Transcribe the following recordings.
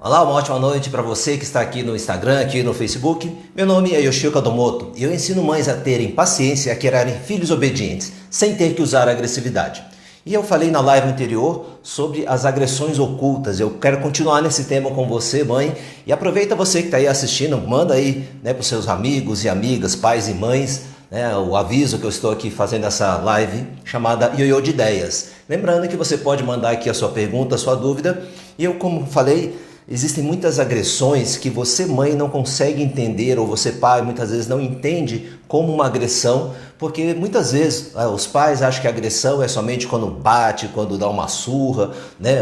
Olá, uma ótima noite para você que está aqui no Instagram, aqui no Facebook. Meu nome é Yoshio Kadomoto e eu ensino mães a terem paciência e a criarem filhos obedientes, sem ter que usar agressividade. E eu falei na live anterior sobre as agressões ocultas. Eu quero continuar nesse tema com você, mãe. E aproveita você que está aí assistindo, manda aí para os seus amigos e amigas, pais e mães, o aviso que eu estou aqui fazendo essa live chamada Ioiô de Ideias. Lembrando que você pode mandar aqui a sua pergunta, a sua dúvida. E eu, como falei, existem muitas agressões que você, mãe, não consegue entender, ou você, pai, muitas vezes não entende como uma agressão, porque muitas vezes os pais acham que a agressão é somente quando bate, quando dá uma surra,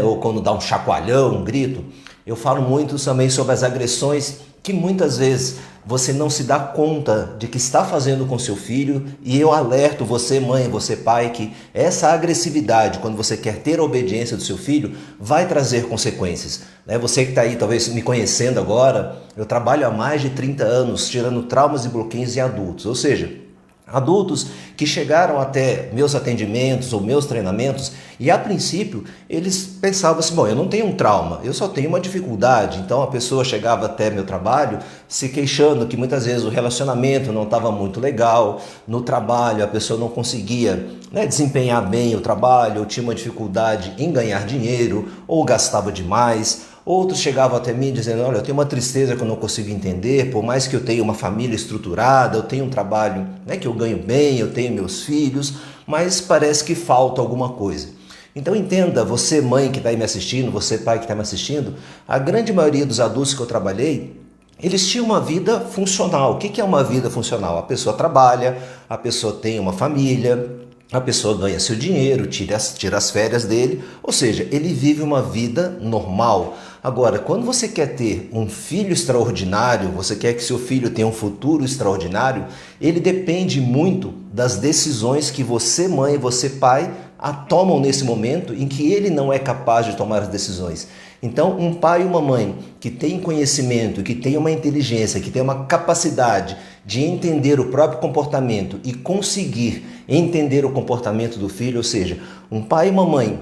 ou quando dá um chacoalhão, um grito. Eu falo muito também sobre as agressões que muitas vezes você não se dá conta de que está fazendo com seu filho, e eu alerto você, mãe, você, pai, que essa agressividade, quando você quer ter a obediência do seu filho, vai trazer consequências. Você que está aí talvez me conhecendo agora, eu trabalho há mais de 30 anos tirando traumas e bloqueios em adultos, ou seja, adultos que chegaram até meus atendimentos ou meus treinamentos e a princípio eles pensavam assim, bom, eu não tenho um trauma, eu só tenho uma dificuldade. Então a pessoa chegava até meu trabalho se queixando que muitas vezes o relacionamento não estava muito legal, no trabalho a pessoa não conseguia desempenhar bem o trabalho, ou tinha uma dificuldade em ganhar dinheiro, ou gastava demais. Outros chegavam até mim dizendo, olha, eu tenho uma tristeza que eu não consigo entender, por mais que eu tenha uma família estruturada, eu tenho um trabalho que eu ganho bem, eu tenho meus filhos, mas parece que falta alguma coisa. Então entenda, você mãe que está aí me assistindo, você pai que está me assistindo, a grande maioria dos adultos que eu trabalhei, eles tinham uma vida funcional. O que é uma vida funcional? A pessoa trabalha, a pessoa tem uma família, a pessoa ganha seu dinheiro, tira as férias dele, ou seja, ele vive uma vida normal. Agora, quando você quer ter um filho extraordinário, você quer que seu filho tenha um futuro extraordinário, ele depende muito das decisões que você, mãe, você, pai, tomam nesse momento em que ele não é capaz de tomar as decisões. Então, um pai e uma mãe que tem conhecimento, que tem uma inteligência, que tem uma capacidade de entender o próprio comportamento e conseguir entender o comportamento do filho, ou seja, um pai e uma mãe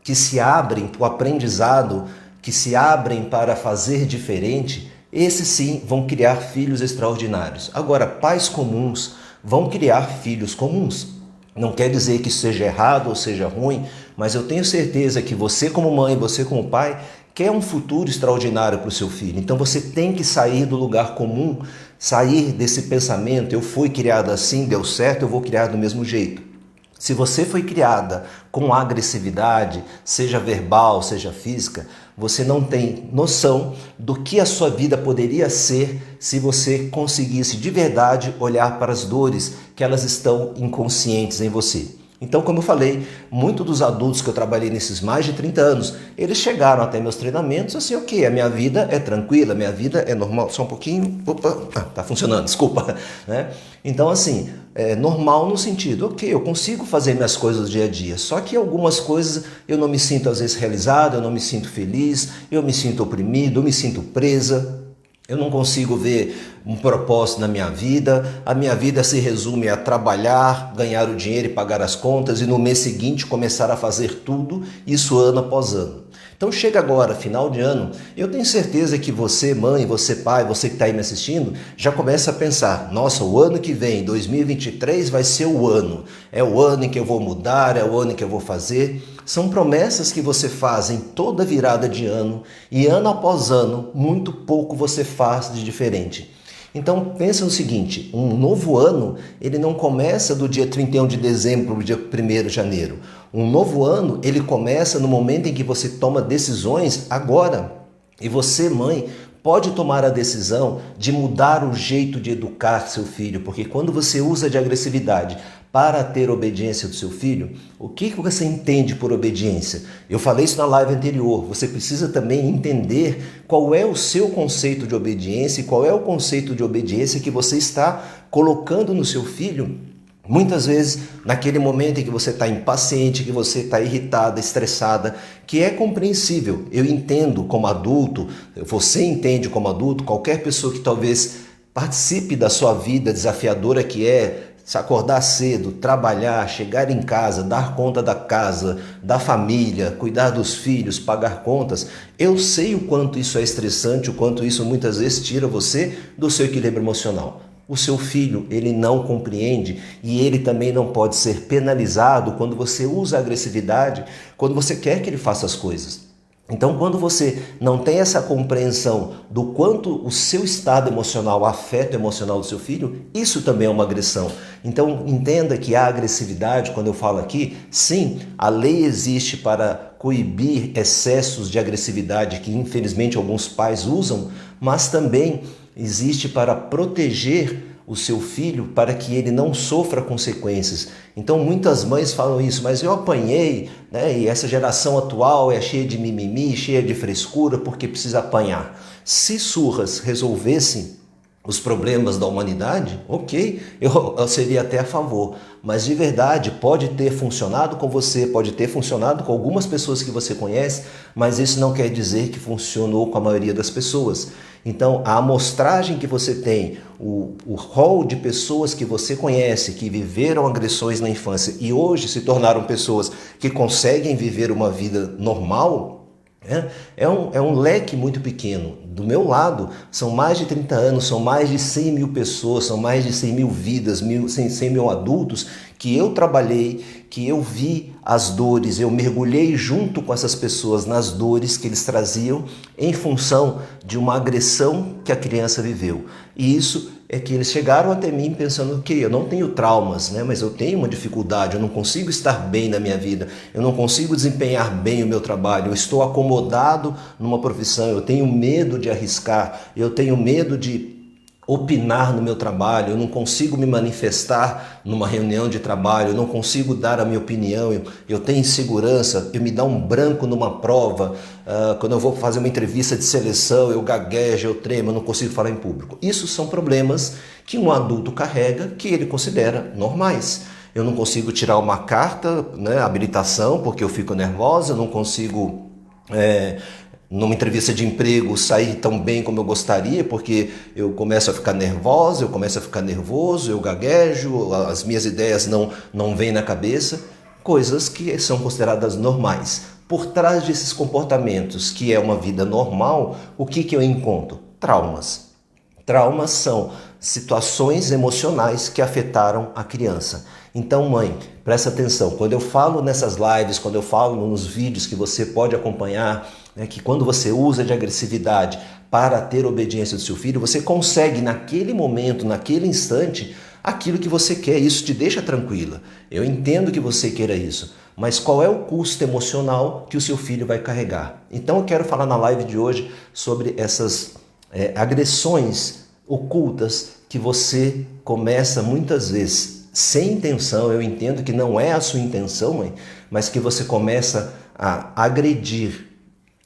que se abrem para o aprendizado, que se abrem para fazer diferente, esses sim vão criar filhos extraordinários. Agora, pais comuns vão criar filhos comuns. Não quer dizer que isso seja errado ou seja ruim, mas eu tenho certeza que você como mãe, você como pai, quer um futuro extraordinário para o seu filho. Então você tem que sair do lugar comum, sair desse pensamento, eu fui criada assim, deu certo, eu vou criar do mesmo jeito. Se você foi criada com agressividade, seja verbal, seja física, você não tem noção do que a sua vida poderia ser se você conseguisse de verdade olhar para as dores que elas estão inconscientes em você. Então, como eu falei, muitos dos adultos que eu trabalhei nesses mais de 30 anos, eles chegaram até meus treinamentos assim, ok, a minha vida é tranquila, a minha vida é normal, só um pouquinho, opa, tá funcionando, desculpa, Então, assim, é normal no sentido, ok, eu consigo fazer minhas coisas do dia a dia, só que algumas coisas eu não me sinto às vezes realizado, eu não me sinto feliz, eu me sinto oprimido, eu me sinto presa. Eu não consigo ver um propósito na minha vida, a minha vida se resume a trabalhar, ganhar o dinheiro e pagar as contas e no mês seguinte começar a fazer tudo, isso ano após ano. Então chega agora, final de ano, eu tenho certeza que você, mãe, você, pai, você que está aí me assistindo, já começa a pensar, nossa, o ano que vem, 2023, vai ser o ano. É o ano em que eu vou mudar, é o ano em que eu vou fazer. São promessas que você faz em toda virada de ano e ano após ano, muito pouco você faz de diferente. Então pensa no seguinte, um novo ano, ele não começa do dia 31 de dezembro para o dia 1º de janeiro. Um novo ano, ele começa no momento em que você toma decisões agora. E você, mãe, pode tomar a decisão de mudar o jeito de educar seu filho, porque quando você usa de agressividade para ter obediência do seu filho, o que você entende por obediência? Eu falei isso na live anterior, você precisa também entender qual é o seu conceito de obediência e qual é o conceito de obediência que você está colocando no seu filho. Muitas vezes, naquele momento em que você está impaciente, que você está irritada, estressada, que é compreensível. Eu entendo como adulto, você entende como adulto, qualquer pessoa que talvez participe da sua vida desafiadora que é se acordar cedo, trabalhar, chegar em casa, dar conta da casa, da família, cuidar dos filhos, pagar contas, eu sei o quanto isso é estressante, o quanto isso muitas vezes tira você do seu equilíbrio emocional. O seu filho, ele não compreende e ele também não pode ser penalizado quando você usa a agressividade, quando você quer que ele faça as coisas. Então, quando você não tem essa compreensão do quanto o seu estado emocional afeta o emocional do seu filho, isso também é uma agressão. Então, entenda que a agressividade, quando eu falo aqui, sim, a lei existe para coibir excessos de agressividade que, infelizmente, alguns pais usam, mas também existe para proteger o seu filho para que ele não sofra consequências. Então muitas mães falam isso, mas eu apanhei, né? E essa geração atual é cheia de mimimi, cheia de frescura porque precisa apanhar. Se surras resolvessem os problemas da humanidade, ok, eu seria até a favor. Mas de verdade, pode ter funcionado com você, pode ter funcionado com algumas pessoas que você conhece, mas isso não quer dizer que funcionou com a maioria das pessoas. Então, a amostragem que você tem, o rol de pessoas que você conhece, que viveram agressões na infância e hoje se tornaram pessoas que conseguem viver uma vida normal, é um leque muito pequeno. Do meu lado, são mais de 30 anos, são mais de 100 mil pessoas, são mais de 100 mil vidas, 100 mil adultos que eu trabalhei, que eu vi as dores, eu mergulhei junto com essas pessoas nas dores que eles traziam em função de uma agressão que a criança viveu. E isso é que eles chegaram até mim pensando que eu não tenho traumas, né? Mas eu tenho uma dificuldade, eu não consigo estar bem na minha vida, eu não consigo desempenhar bem o meu trabalho, eu estou acomodado numa profissão, eu tenho medo de arriscar, eu tenho medo de opinar no meu trabalho, eu não consigo me manifestar numa reunião de trabalho, eu não consigo dar a minha opinião, eu tenho insegurança, eu me dá um branco numa prova, quando eu vou fazer uma entrevista de seleção, eu gaguejo, eu tremo, eu não consigo falar em público. Isso são problemas que um adulto carrega, que ele considera normais. Eu não consigo tirar uma carta, né, habilitação, porque eu fico nervosa, eu não consigo numa entrevista de emprego sair tão bem como eu gostaria, porque eu começo a ficar nervosa, eu começo a ficar nervoso, eu gaguejo, as minhas ideias não vêm na cabeça, coisas que são consideradas normais. Por trás desses comportamentos, que é uma vida normal, o que eu encontro? Traumas. Traumas são situações emocionais que afetaram a criança. Então, mãe, presta atenção, quando eu falo nessas lives, quando eu falo nos vídeos que você pode acompanhar, que quando você usa de agressividade para ter obediência do seu filho, você consegue naquele momento, naquele instante, aquilo que você quer. Isso te deixa tranquila. Eu entendo que você queira isso, mas qual é o custo emocional que o seu filho vai carregar? Então eu quero falar na live de hoje sobre essas agressões ocultas que você começa muitas vezes sem intenção. Eu entendo que não é a sua intenção, mãe, mas que você começa a agredir.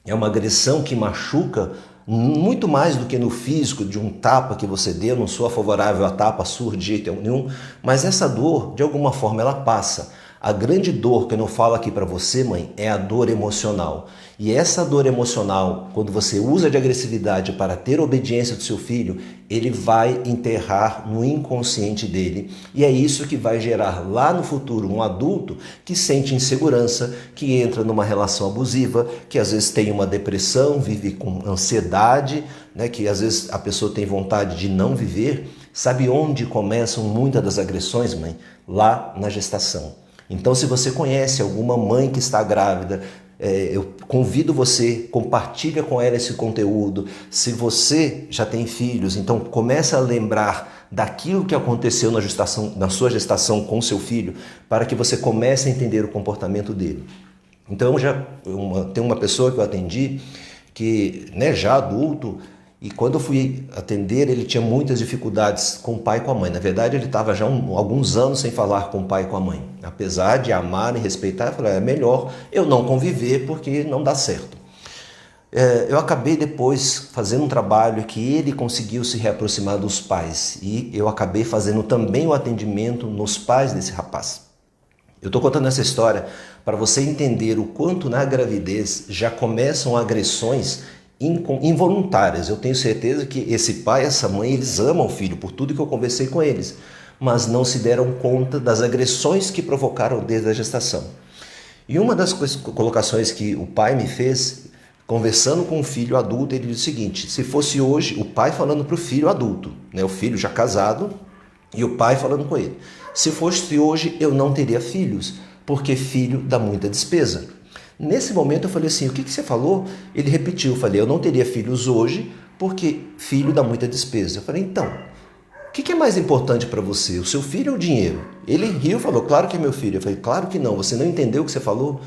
É uma agressão que machuca muito mais do que no físico, de um tapa que você deu. Eu não sou favorável a tapa surda de jeito nenhum, mas essa dor, de alguma forma, ela passa. A grande dor que eu não falo aqui para você, mãe, é a dor emocional. E essa dor emocional, quando você usa de agressividade para ter obediência do seu filho, ele vai enterrar no inconsciente dele. E é isso que vai gerar lá no futuro um adulto que sente insegurança, que entra numa relação abusiva, que às vezes tem uma depressão, vive com ansiedade, né, que às vezes a pessoa tem vontade de não viver. Sabe onde começam muitas das agressões, mãe? Lá na gestação. Então, se você conhece alguma mãe que está grávida, eu convido você, compartilha com ela esse conteúdo. Se você já tem filhos, então começa a lembrar daquilo que aconteceu na sua gestação com seu filho, para que você comece a entender o comportamento dele. Então, tem uma pessoa que eu atendi, que já adulto, e quando eu fui atender, ele tinha muitas dificuldades com o pai e com a mãe. Na verdade, ele estava já alguns anos sem falar com o pai e com a mãe. Apesar de amar e respeitar, eu falei, é melhor eu não conviver porque não dá certo. Eu acabei depois fazendo um trabalho que ele conseguiu se reaproximar dos pais. E eu acabei fazendo também o atendimento nos pais desse rapaz. Eu estou contando essa história para você entender o quanto na gravidez já começam agressões involuntárias. Eu tenho certeza que esse pai e essa mãe, eles amam o filho, por tudo que eu conversei com eles. mas não se deram conta das agressões que provocaram desde a gestação. E uma das colocações que o pai me fez, conversando com um filho adulto, ele disse o seguinte: se fosse hoje, o pai falando para o filho adulto, né, o filho já casado, e o pai falando com ele, se fosse hoje eu não teria filhos, porque filho dá muita despesa. Nesse momento eu falei assim: o que você falou? Ele repetiu, eu falei: eu não teria filhos hoje, porque filho dá muita despesa. Eu falei: então, o que é mais importante para você, o seu filho ou o dinheiro? Ele riu e falou: claro que é meu filho. Eu falei: claro que não, você não entendeu o que você falou?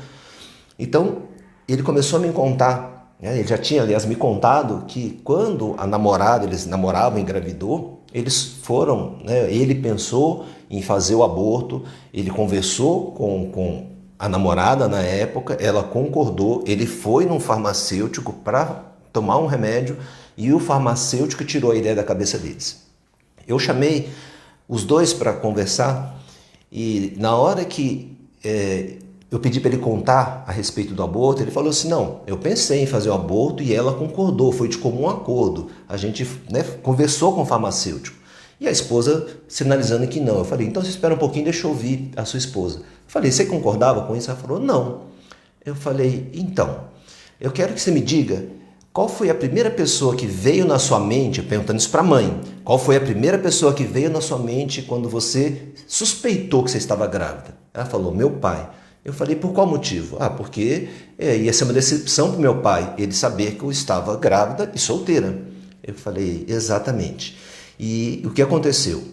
Então, ele começou a me contar, né? Ele já tinha, aliás, me contado que quando a namorada, eles namoravam e engravidou, eles foram, né? Ele pensou em fazer o aborto, ele conversou com a namorada na época, ela concordou, ele foi num farmacêutico para tomar um remédio e o farmacêutico tirou a ideia da cabeça deles. Eu chamei os dois para conversar e na hora que eu pedi para ele contar a respeito do aborto, ele falou assim: não, eu pensei em fazer o aborto e ela concordou, foi de comum acordo. A gente, né, conversou com o farmacêutico. E a esposa sinalizando que não. Eu falei: então você espera um pouquinho, deixa eu ouvir a sua esposa. Eu falei: você concordava com isso? Ela falou: não. Eu falei: então, eu quero que você me diga qual foi a primeira pessoa que veio na sua mente, perguntando isso para a mãe, qual foi a primeira pessoa que veio na sua mente quando você suspeitou que você estava grávida? Ela falou: meu pai. Eu falei: por qual motivo? Ah, porque ia ser uma decepção para o meu pai, ele saber que eu estava grávida e solteira. Eu falei: exatamente. E o que aconteceu?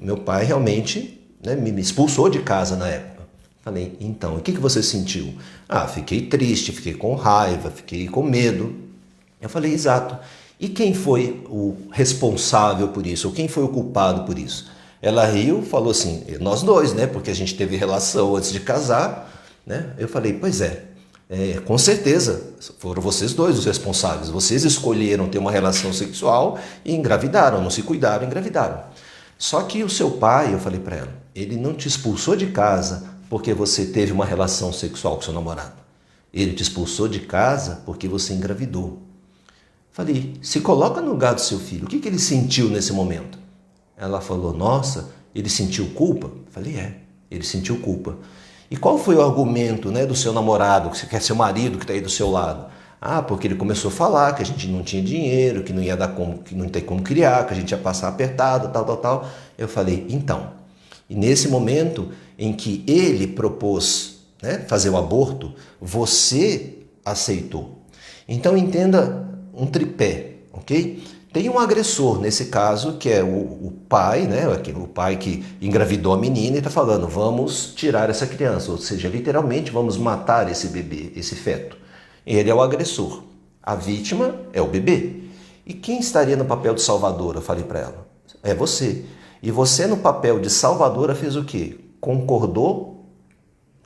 Meu pai realmente, né, me expulsou de casa na época. Falei: então, o que você sentiu? Ah, fiquei triste, fiquei com raiva, fiquei com medo. Eu falei: exato. E quem foi o responsável por isso? Ou quem foi o culpado por isso? Ela riu, falou assim: nós dois, né? Porque a gente teve relação antes de casar, né? Eu falei: pois com certeza, foram vocês dois os responsáveis. Vocês escolheram ter uma relação sexual e engravidaram, não se cuidaram, engravidaram. Só que o seu pai, eu falei para ela, ele não te expulsou de casa porque você teve uma relação sexual com seu namorado. Ele te expulsou de casa porque você engravidou. Falei: se coloca no lugar do seu filho, o que ele sentiu nesse momento? Ela falou: nossa, ele sentiu culpa? Falei: ele sentiu culpa. E qual foi o argumento, né, do seu namorado, que é seu marido que está aí do seu lado? Ah, porque ele começou a falar que a gente não tinha dinheiro, que não ia dar como, que não tem como criar, que a gente ia passar apertado, tal. Eu falei: então, e nesse momento em que ele propôs, né, fazer o aborto, você aceitou. Então entenda um tripé, ok? Tem um agressor nesse caso, que é o pai, né? O pai que engravidou a menina e está falando: vamos tirar essa criança, ou seja, literalmente vamos matar esse bebê, esse feto. Ele é o agressor, a vítima é o bebê. E quem estaria no papel de salvadora? Eu falei para ela: é você. E você no papel de salvadora fez o quê? Concordou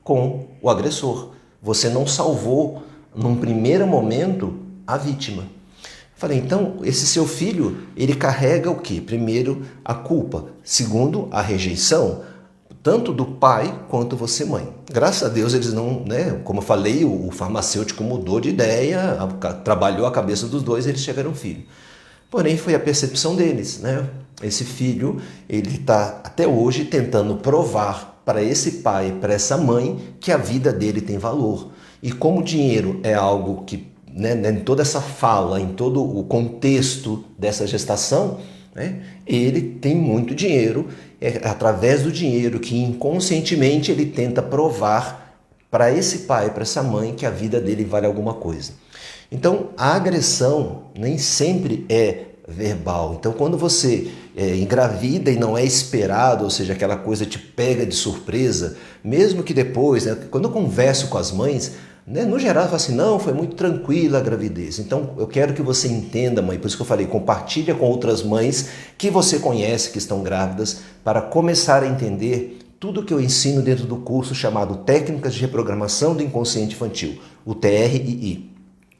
com o agressor. Você não salvou, num primeiro momento, a vítima. Falei: então, esse seu filho, ele carrega o quê? Primeiro, a culpa. Segundo, a rejeição, tanto do pai quanto você, mãe. Graças a Deus, eles não, né? Como eu falei, o farmacêutico mudou de ideia, trabalhou a cabeça dos dois, eles tiveram filho. Porém, foi a percepção deles, né? Esse filho, ele está até hoje tentando provar para esse pai, para essa mãe, que a vida dele tem valor. E como o dinheiro é algo que, né, em toda essa fala, em todo o contexto dessa gestação, né, ele tem muito dinheiro, é através do dinheiro que inconscientemente ele tenta provar para esse pai, para essa mãe, que a vida dele vale alguma coisa. Então, a agressão nem sempre é verbal. Então, quando você engravida e não é esperado, ou seja, aquela coisa te pega de surpresa, mesmo que depois, né, quando eu converso com as mães, né, no geral, eu falo assim: não, foi muito tranquila a gravidez. Então, eu quero que você entenda, mãe, por isso que eu falei, compartilha com outras mães que você conhece, que estão grávidas, para começar a entender tudo que eu ensino dentro do curso chamado Técnicas de Reprogramação do Inconsciente Infantil, o TRII.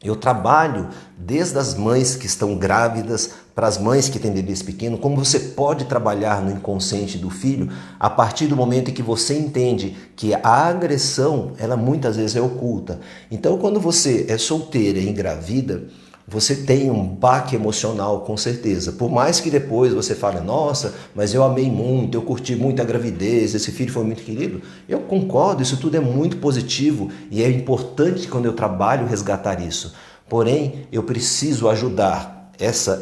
Eu trabalho desde as mães que estão grávidas para as mães que têm bebês pequenos, como você pode trabalhar no inconsciente do filho a partir do momento em que você entende que a agressão, ela muitas vezes é oculta. Então, quando você é solteira e engravida, você tem um baque emocional, com certeza. Por mais que depois você fale, nossa, mas eu amei muito, eu curti muito a gravidez, esse filho foi muito querido. Eu concordo, isso tudo é muito positivo e é importante quando eu trabalho resgatar isso. Porém, eu preciso ajudar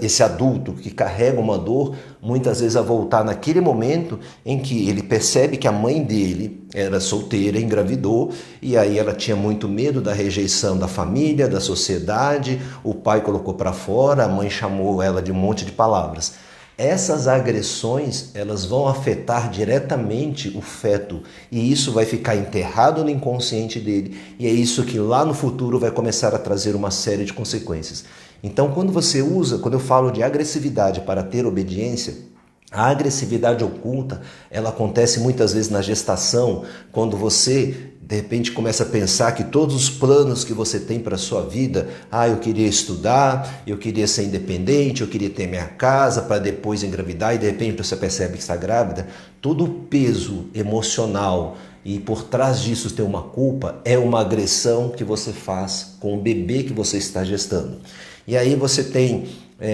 esse adulto que carrega uma dor, muitas vezes a voltar naquele momento em que ele percebe que a mãe dele era solteira, engravidou, e aí ela tinha muito medo da rejeição da família, da sociedade, o pai colocou para fora, a mãe chamou ela de um monte de palavras. Essas agressões, elas vão afetar diretamente o feto e isso vai ficar enterrado no inconsciente dele e é isso que lá no futuro vai começar a trazer uma série de consequências. Então, quando eu falo de agressividade para ter obediência, a agressividade oculta, ela acontece muitas vezes na gestação, quando você de repente começa a pensar que todos os planos que você tem para a sua vida, eu queria estudar, eu queria ser independente, eu queria ter minha casa para depois engravidar e de repente você percebe que está grávida, todo o peso emocional e por trás disso ter uma culpa é uma agressão que você faz com o bebê que você está gestando. E aí você tem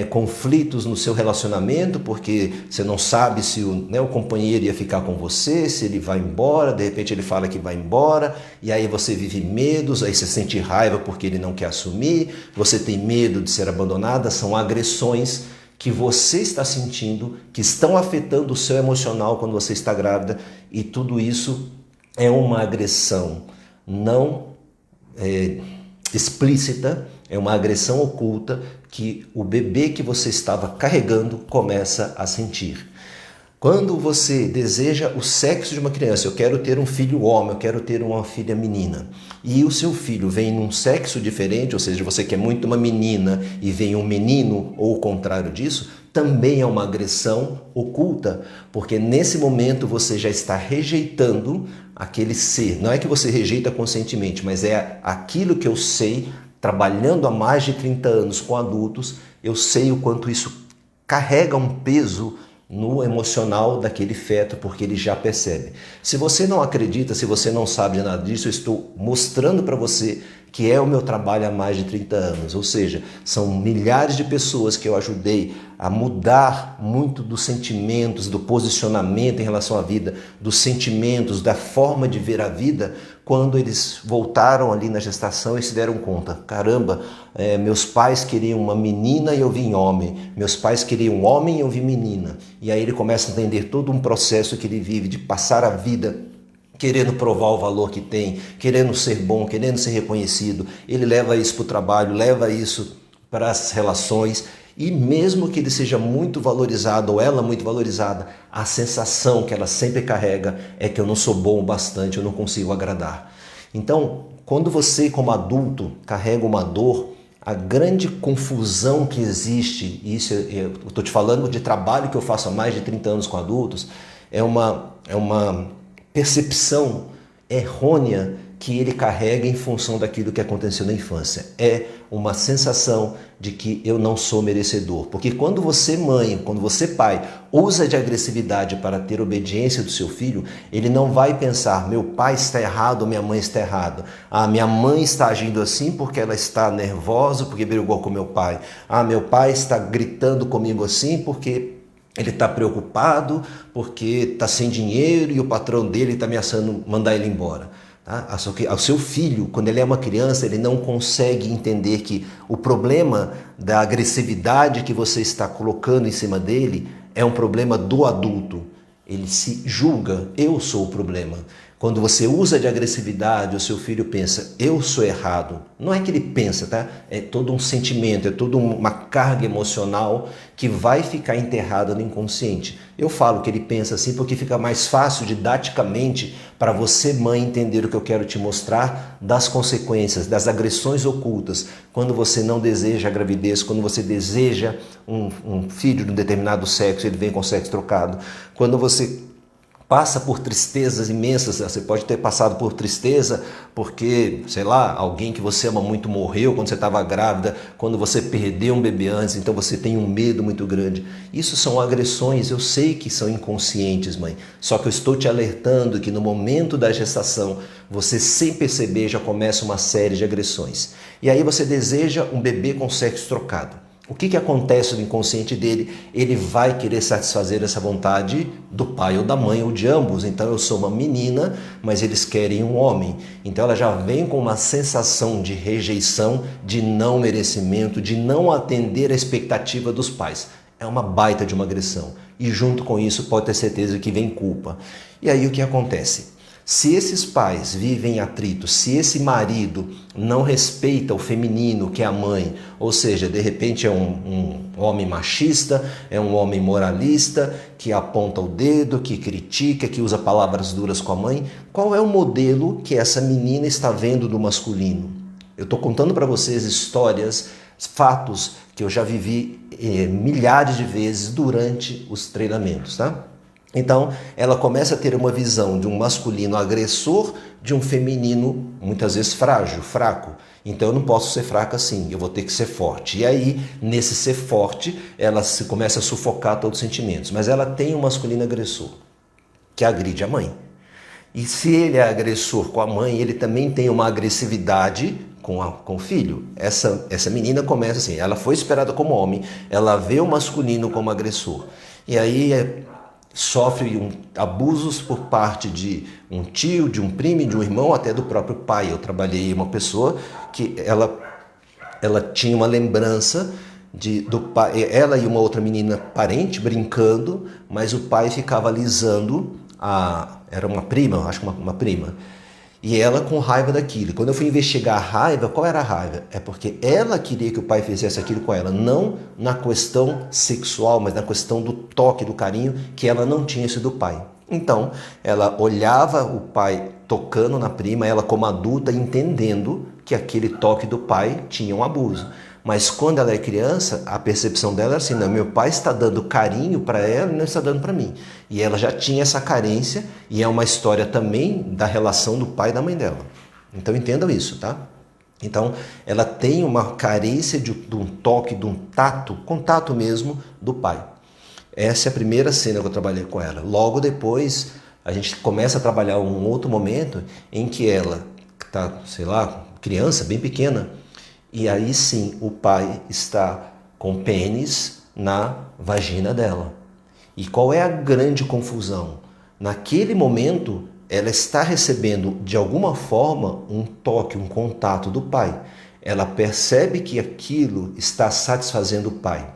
conflitos no seu relacionamento, porque você não sabe se o companheiro ia ficar com você, se ele vai embora, de repente ele fala que vai embora, e aí você vive medos, aí você sente raiva porque ele não quer assumir, você tem medo de ser abandonada, são agressões que você está sentindo, que estão afetando o seu emocional quando você está grávida, e tudo isso é uma agressão não explícita, é uma agressão oculta que o bebê que você estava carregando começa a sentir. Quando você deseja o sexo de uma criança, eu quero ter um filho homem, eu quero ter uma filha menina, e o seu filho vem num sexo diferente, ou seja, você quer muito uma menina e vem um menino, ou o contrário disso, também é uma agressão oculta, porque nesse momento você já está rejeitando aquele ser. Não é que você rejeita conscientemente, mas é aquilo que eu sei. Trabalhando há mais de 30 anos com adultos, eu sei o quanto isso carrega um peso no emocional daquele feto, porque ele já percebe. Se você não acredita, se você não sabe de nada disso, eu estou mostrando para você que é o meu trabalho há mais de 30 anos. Ou seja, são milhares de pessoas que eu ajudei a mudar muito dos sentimentos, do posicionamento em relação à vida, dos sentimentos, da forma de ver a vida, quando eles voltaram ali na gestação e se deram conta, caramba, meus pais queriam uma menina e eu vim homem, meus pais queriam um homem e eu vim menina. E aí ele começa a entender todo um processo que ele vive de passar a vida querendo provar o valor que tem, querendo ser bom, querendo ser reconhecido. Ele leva isso para o trabalho, leva isso para as relações. E mesmo que ele seja muito valorizado ou ela muito valorizada, a sensação que ela sempre carrega é que eu não sou bom o bastante, eu não consigo agradar. Então, quando você como adulto carrega uma dor, a grande confusão que existe, e isso eu estou te falando de trabalho que eu faço há mais de 30 anos com adultos, é uma percepção errônea que ele carrega em função daquilo que aconteceu na infância. É uma sensação de que eu não sou merecedor. Porque quando você, mãe, quando você, pai, usa de agressividade para ter obediência do seu filho, ele não vai pensar, meu pai está errado, minha mãe está errada. Minha mãe está agindo assim porque ela está nervosa, porque brigou com meu pai. Meu pai está gritando comigo assim porque ele está preocupado, porque está sem dinheiro e o patrão dele está ameaçando mandar ele embora. Tá? Só que o seu filho, quando ele é uma criança, ele não consegue entender que o problema da agressividade que você está colocando em cima dele é um problema do adulto. Ele se julga, eu sou o problema. Quando você usa de agressividade, o seu filho pensa, eu sou errado. Não é que ele pensa, tá? É todo um sentimento, é toda uma carga emocional que vai ficar enterrada no inconsciente. Eu falo que ele pensa assim porque fica mais fácil didaticamente para você, mãe, entender o que eu quero te mostrar das consequências, das agressões ocultas. Quando você não deseja a gravidez, quando você deseja um filho de um determinado sexo, ele vem com sexo trocado. Quando você passa por tristezas imensas. Você pode ter passado por tristeza porque, sei lá, alguém que você ama muito morreu quando você estava grávida, quando você perdeu um bebê antes, então você tem um medo muito grande. Isso são agressões, eu sei que são inconscientes, mãe, só que eu estou te alertando que no momento da gestação, você sem perceber já começa uma série de agressões. E aí você deseja um bebê com sexo trocado. O que acontece no inconsciente dele? Ele vai querer satisfazer essa vontade do pai ou da mãe ou de ambos. Então eu sou uma menina, mas eles querem um homem. Então ela já vem com uma sensação de rejeição, de não merecimento, de não atender a expectativa dos pais. É uma baita de uma agressão. E junto com isso pode ter certeza que vem culpa. E aí o que acontece? Se esses pais vivem em atrito, se esse marido não respeita o feminino, que é a mãe, ou seja, de repente é um homem machista, é um homem moralista, que aponta o dedo, que critica, que usa palavras duras com a mãe, qual é o modelo que essa menina está vendo do masculino? Eu estou contando para vocês histórias, fatos que eu já vivi milhares de vezes durante os treinamentos, tá? Então, ela começa a ter uma visão de um masculino agressor, de um feminino, muitas vezes frágil, fraco. Então, eu não posso ser fraca assim, eu vou ter que ser forte. E aí, nesse ser forte, ela começa a sufocar todos os sentimentos. Mas ela tem um masculino agressor, que agride a mãe. E se ele é agressor com a mãe, ele também tem uma agressividade com o filho. Essa menina começa assim, ela foi esperada como homem, ela vê o masculino como agressor. E aí sofre abusos por parte de um tio, de um primo, de um irmão, até do próprio pai. Eu trabalhei uma pessoa que ela tinha uma lembrança do pai, ela e uma outra menina parente brincando, mas o pai ficava alisando era uma prima, acho que uma prima. E ela com raiva daquilo. Quando eu fui investigar a raiva, qual era a raiva? É porque ela queria que o pai fizesse aquilo com ela, não na questão sexual, mas na questão do toque, do carinho, que ela não tinha esse do pai. Então, ela olhava o pai tocando na prima, ela como adulta entendendo que aquele toque do pai tinha um abuso. Mas quando ela é criança, a percepção dela é assim, não, meu pai está dando carinho para ela e não está dando para mim. E ela já tinha essa carência e é uma história também da relação do pai e da mãe dela. Então entendam isso, tá? Então ela tem uma carência de um toque, de um tato, contato mesmo do pai. Essa é a primeira cena que eu trabalhei com ela. Logo depois a gente começa a trabalhar um outro momento em que ela está, sei lá, criança, bem pequena, e aí sim o pai está com pênis na vagina dela. E qual é a grande confusão? Naquele momento, ela está recebendo de alguma forma um toque, um contato do pai. Ela percebe que aquilo está satisfazendo o pai.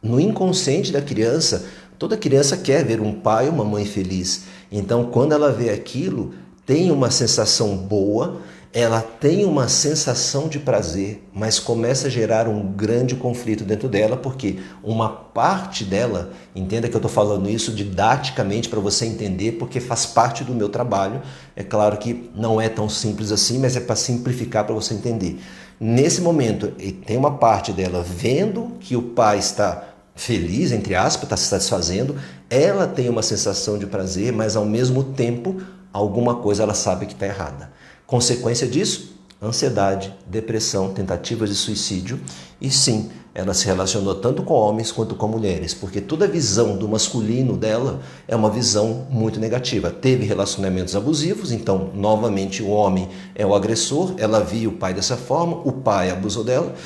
No inconsciente da criança, toda criança quer ver um pai ou uma mãe feliz. Então, quando ela vê aquilo, tem uma sensação boa, ela tem uma sensação de prazer, mas começa a gerar um grande conflito dentro dela, porque uma parte dela, entenda que eu estou falando isso didaticamente para você entender, porque faz parte do meu trabalho. É claro que não é tão simples assim, mas é para simplificar para você entender. Nesse momento, tem uma parte dela vendo que o pai está feliz, entre aspas, está se satisfazendo, ela tem uma sensação de prazer, mas ao mesmo tempo, alguma coisa ela sabe que está errada. Consequência disso, ansiedade, depressão, tentativas de suicídio. E sim, ela se relacionou tanto com homens quanto com mulheres, porque toda a visão do masculino dela é uma visão muito negativa. Teve relacionamentos abusivos, então novamente o homem é o agressor, ela via o pai dessa forma, o pai abusou dela.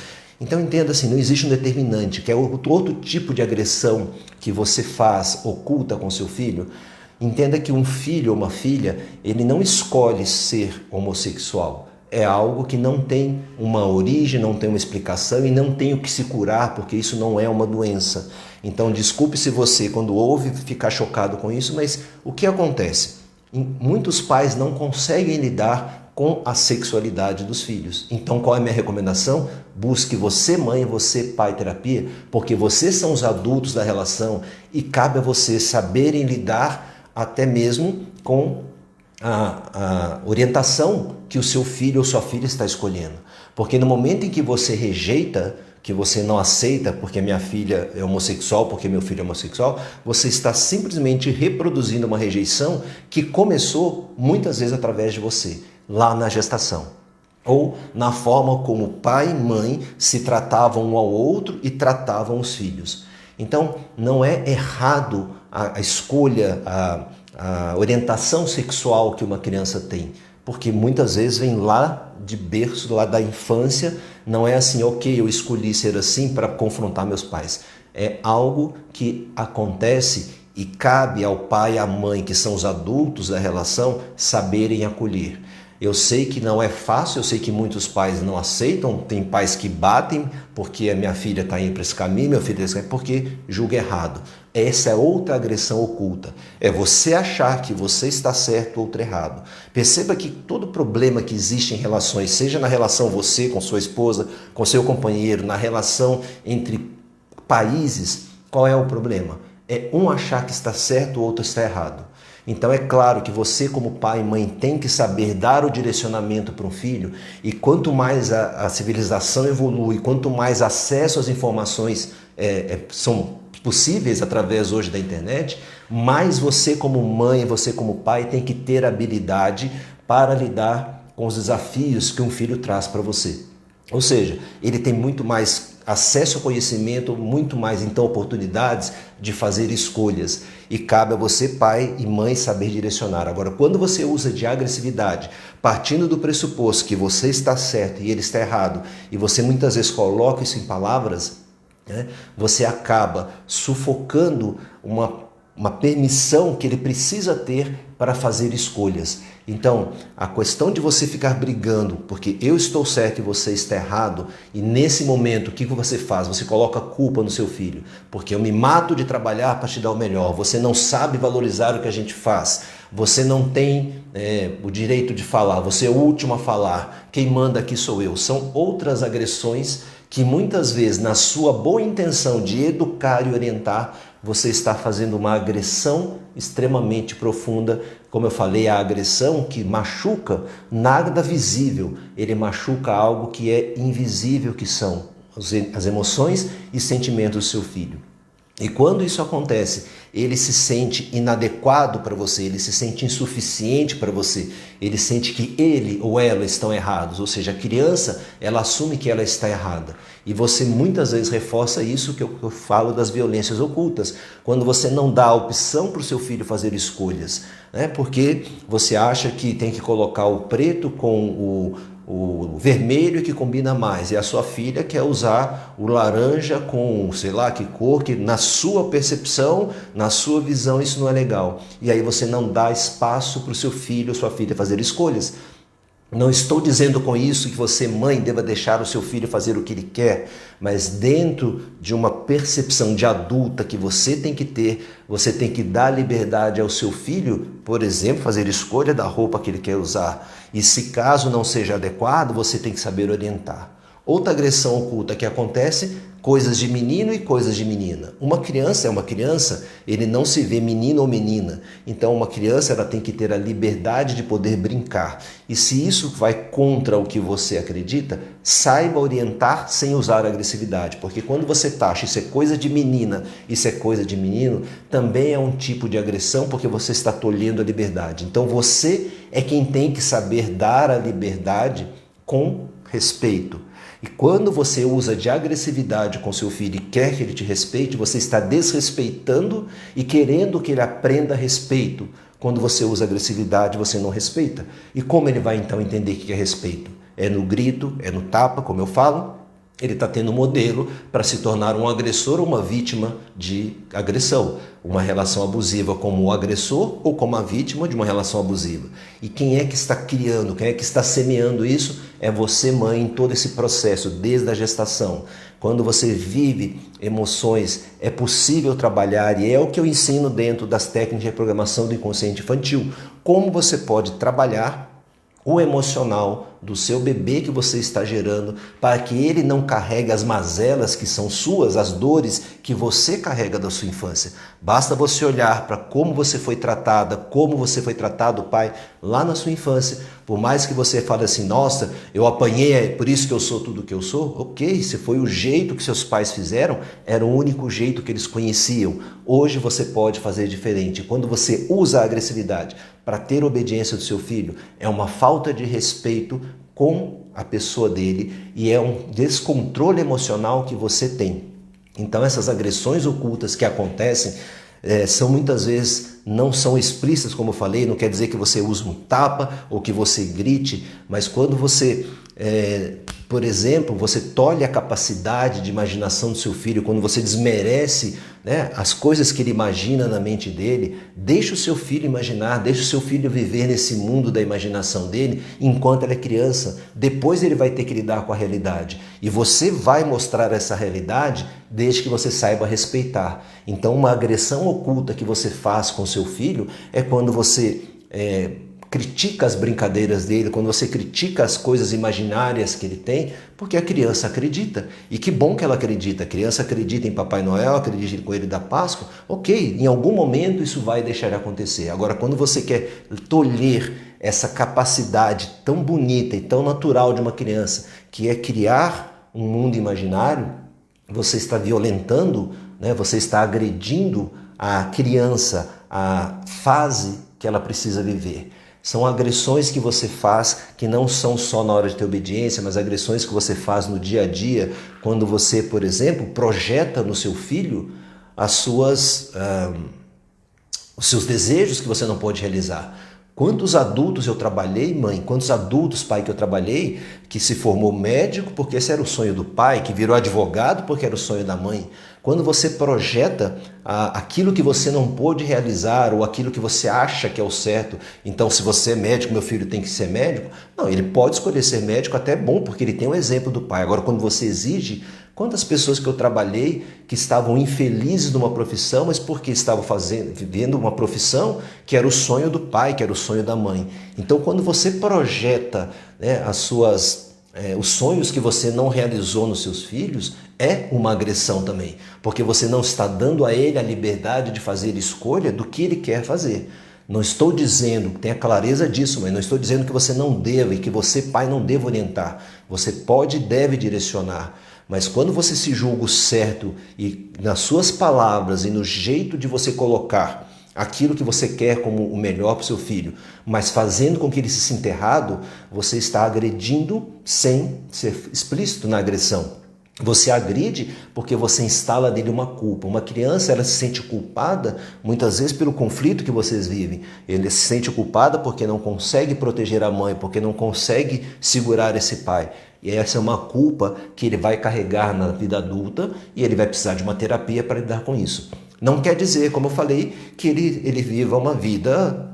Então entenda assim, não existe um determinante, que é outro tipo de agressão que você faz, oculta com seu filho. Entenda que um filho ou uma filha, ele não escolhe ser homossexual. É algo que não tem uma origem, não tem uma explicação e não tem o que se curar, porque isso não é uma doença. Então, desculpe se você, quando ouve, ficar chocado com isso, mas o que acontece? Muitos pais não conseguem lidar com a sexualidade dos filhos. Então, qual é a minha recomendação? Busque você, mãe, você, pai, terapia, porque vocês são os adultos da relação e cabe a vocês saberem lidar até mesmo com a orientação que o seu filho ou sua filha está escolhendo. Porque no momento em que você rejeita, que você não aceita porque minha filha é homossexual, porque meu filho é homossexual, você está simplesmente reproduzindo uma rejeição que começou muitas vezes através de você, lá na gestação. Ou na forma como pai e mãe se tratavam um ao outro e tratavam os filhos. Então, não é errado a escolha, a orientação sexual que uma criança tem, porque muitas vezes vem lá de berço, lá da infância, não é assim, ok, eu escolhi ser assim para confrontar meus pais. É algo que acontece e cabe ao pai e à mãe, que são os adultos da relação, saberem acolher. Eu sei que não é fácil, eu sei que muitos pais não aceitam, tem pais que batem porque a minha filha está indo para esse caminho, meu filho está indo porque julga errado. Essa é outra agressão oculta, é você achar que você está certo ou outro errado. Perceba que todo problema que existe em relações, seja na relação você com sua esposa, com seu companheiro, na relação entre países, qual é o problema? É um achar que está certo, o outro está errado. Então é claro que você como pai e mãe tem que saber dar o direcionamento para um filho, e quanto mais a civilização evolui, quanto mais acesso às informações são possíveis através hoje da internet, mais você como mãe, você como pai tem que ter habilidade para lidar com os desafios que um filho traz para você. Ou seja, ele tem muito mais acesso ao conhecimento, muito mais então oportunidades de fazer escolhas, e cabe a você, pai e mãe, saber direcionar. Agora, quando você usa de agressividade, partindo do pressuposto que você está certo e ele está errado, e você muitas vezes coloca isso em palavras, você acaba sufocando uma permissão que ele precisa ter para fazer escolhas. Então, a questão de você ficar brigando porque eu estou certo e você está errado, e nesse momento o que você faz? Você coloca a culpa no seu filho, porque eu me mato de trabalhar para te dar o melhor, você não sabe valorizar o que a gente faz, você não tem o direito de falar, você é o último a falar, quem manda aqui sou eu. São outras agressões que muitas vezes, na sua boa intenção de educar e orientar, você está fazendo uma agressão extremamente profunda. Como eu falei, a agressão que machuca nada visível, ele machuca algo que é invisível, que são as emoções e sentimentos do seu filho. E quando isso acontece, ele se sente inadequado para você, ele se sente insuficiente para você, ele sente que ele ou ela estão errados, ou seja, a criança, ela assume que ela está errada. E você muitas vezes reforça isso que eu falo das violências ocultas, quando você não dá a opção para o seu filho fazer escolhas, porque você acha que tem que colocar o preto com o vermelho que combina mais, e a sua filha quer usar o laranja com sei lá que cor, que na sua percepção, na sua visão isso não é legal. E aí você não dá espaço para o seu filho ou sua filha fazer escolhas. Não estou dizendo com isso que você, mãe, deva deixar o seu filho fazer o que ele quer, mas dentro de uma percepção de adulta que você tem que ter, você tem que dar liberdade ao seu filho, por exemplo, fazer escolha da roupa que ele quer usar. E se caso não seja adequado, você tem que saber orientar. Outra agressão oculta que acontece, coisas de menino e coisas de menina. Uma criança é uma criança, ele não se vê menino ou menina. Então uma criança, ela tem que ter a liberdade de poder brincar. E se isso vai contra o que você acredita, saiba orientar sem usar agressividade. Porque quando você taxa isso é coisa de menina, isso é coisa de menino, também é um tipo de agressão, porque você está tolhendo a liberdade. Então você é quem tem que saber dar a liberdade com respeito. E quando você usa de agressividade com seu filho e quer que ele te respeite, você está desrespeitando e querendo que ele aprenda respeito. Quando você usa agressividade, você não respeita. E como ele vai então entender o que é respeito? É no grito, é no tapa, como eu falo? Ele está tendo um modelo para se tornar um agressor ou uma vítima de agressão. Uma relação abusiva como o agressor ou como a vítima de uma relação abusiva. E quem é que está criando, quem é que está semeando isso? É você, mãe, em todo esse processo, desde a gestação. Quando você vive emoções, é possível trabalhar, e é o que eu ensino dentro das técnicas de reprogramação do inconsciente infantil. Como você pode trabalhar o emocional do seu bebê que você está gerando, para que ele não carregue as mazelas que são suas, as dores que você carrega da sua infância. Basta você olhar para como você foi tratada, como você foi tratado, pai, lá na sua infância. Por mais que você fale assim, nossa, eu apanhei, é por isso que eu sou tudo o que eu sou. Ok, se foi o jeito que seus pais fizeram, era o único jeito que eles conheciam. Hoje você pode fazer diferente. Quando você usa a agressividade para ter obediência do seu filho, é uma falta de respeito com a pessoa dele e é um descontrole emocional que você tem. Então essas agressões ocultas que acontecem são muitas vezes, não são explícitas, como eu falei, não quer dizer que você use um tapa ou que você grite, mas quando você, por exemplo, você tolhe a capacidade de imaginação do seu filho, quando você desmerece, né, as coisas que ele imagina na mente dele, deixa o seu filho imaginar, deixa o seu filho viver nesse mundo da imaginação dele enquanto ele é criança. Depois ele vai ter que lidar com a realidade e você vai mostrar essa realidade desde que você saiba respeitar. Então uma agressão oculta que você faz com seu filho é quando você critica as brincadeiras dele, quando você critica as coisas imaginárias que ele tem, porque a criança acredita. E que bom que ela acredita. A criança acredita em Papai Noel, acredita em Coelho da Páscoa. Ok, em algum momento isso vai deixar de acontecer. Agora, quando você quer tolher essa capacidade tão bonita e tão natural de uma criança, que é criar um mundo imaginário, você está violentando, né? Você está agredindo a criança, a fase que ela precisa viver. São agressões que você faz que não são só na hora de ter obediência, mas agressões que você faz no dia a dia, quando você, por exemplo, projeta no seu filho os seus desejos que você não pode realizar. Quantos adultos eu trabalhei, mãe? Quantos adultos, pai, que eu trabalhei, que se formou médico porque esse era o sonho do pai, que virou advogado porque era o sonho da mãe. Quando você projeta aquilo que você não pôde realizar ou aquilo que você acha que é o certo, então se você é médico, meu filho tem que ser médico, não, ele pode escolher ser médico, até é bom, porque ele tem o exemplo do pai. Agora, quando você exige, quantas pessoas que eu trabalhei que estavam infelizes numa profissão, mas porque estavam vivendo uma profissão que era o sonho do pai, que era o sonho da mãe. Então, quando você projeta, né, os sonhos que você não realizou nos seus filhos, é uma agressão também, porque você não está dando a ele a liberdade de fazer escolha do que ele quer fazer. Não estou dizendo, tenha clareza disso, mas não estou dizendo que você não deva e que você, pai, não deva orientar. Você pode e deve direcionar. Mas quando você se julga o certo e nas suas palavras e no jeito de você colocar aquilo que você quer como o melhor para o seu filho, mas fazendo com que ele se sinta errado, você está agredindo sem ser explícito na agressão. Você agride porque você instala nele uma culpa. Uma criança, ela se sente culpada muitas vezes pelo conflito que vocês vivem. Ele se sente culpada porque não consegue proteger a mãe, porque não consegue segurar esse pai. E essa é uma culpa que ele vai carregar na vida adulta e ele vai precisar de uma terapia para lidar com isso. Não quer dizer, como eu falei, que ele viva uma vida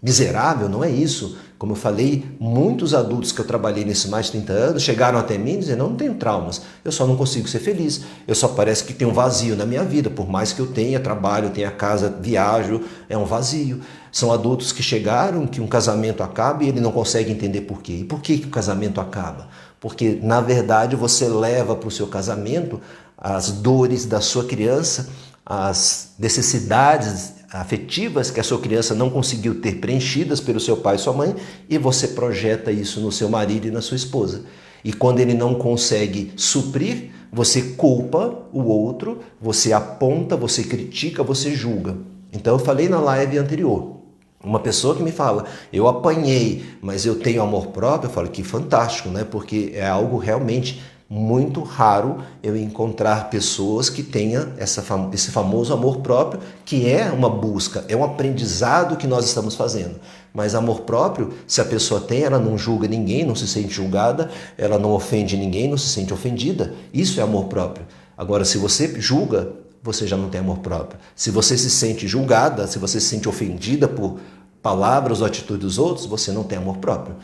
miserável, não é isso. Como eu falei, muitos adultos que eu trabalhei nesses mais de 30 anos chegaram até mim e diziam, não tenho traumas, eu só não consigo ser feliz, eu só parece que tem um vazio na minha vida, por mais que eu tenha trabalho, tenha casa, viajo, é um vazio. São adultos que chegaram, que um casamento acaba e ele não consegue entender por quê. E por que o casamento acaba? Porque, na verdade, você leva para o seu casamento as dores da sua criança, as necessidades afetivas que a sua criança não conseguiu ter preenchidas pelo seu pai e sua mãe, e você projeta isso no seu marido e na sua esposa. E quando ele não consegue suprir, você culpa o outro, você aponta, você critica, você julga. Então eu falei na live anterior, uma pessoa que me fala, eu apanhei, mas eu tenho amor próprio, eu falo que fantástico, né? Porque é algo realmente muito raro eu encontrar pessoas que tenham esse famoso amor próprio, que é uma busca, é um aprendizado que nós estamos fazendo. Mas amor próprio, se a pessoa tem, ela não julga ninguém, não se sente julgada, ela não ofende ninguém, não se sente ofendida. Isso é amor próprio. Agora, se você julga, você já não tem amor próprio. Se você se sente julgada, se você se sente ofendida por palavras ou atitudes dos outros, você não tem amor próprio.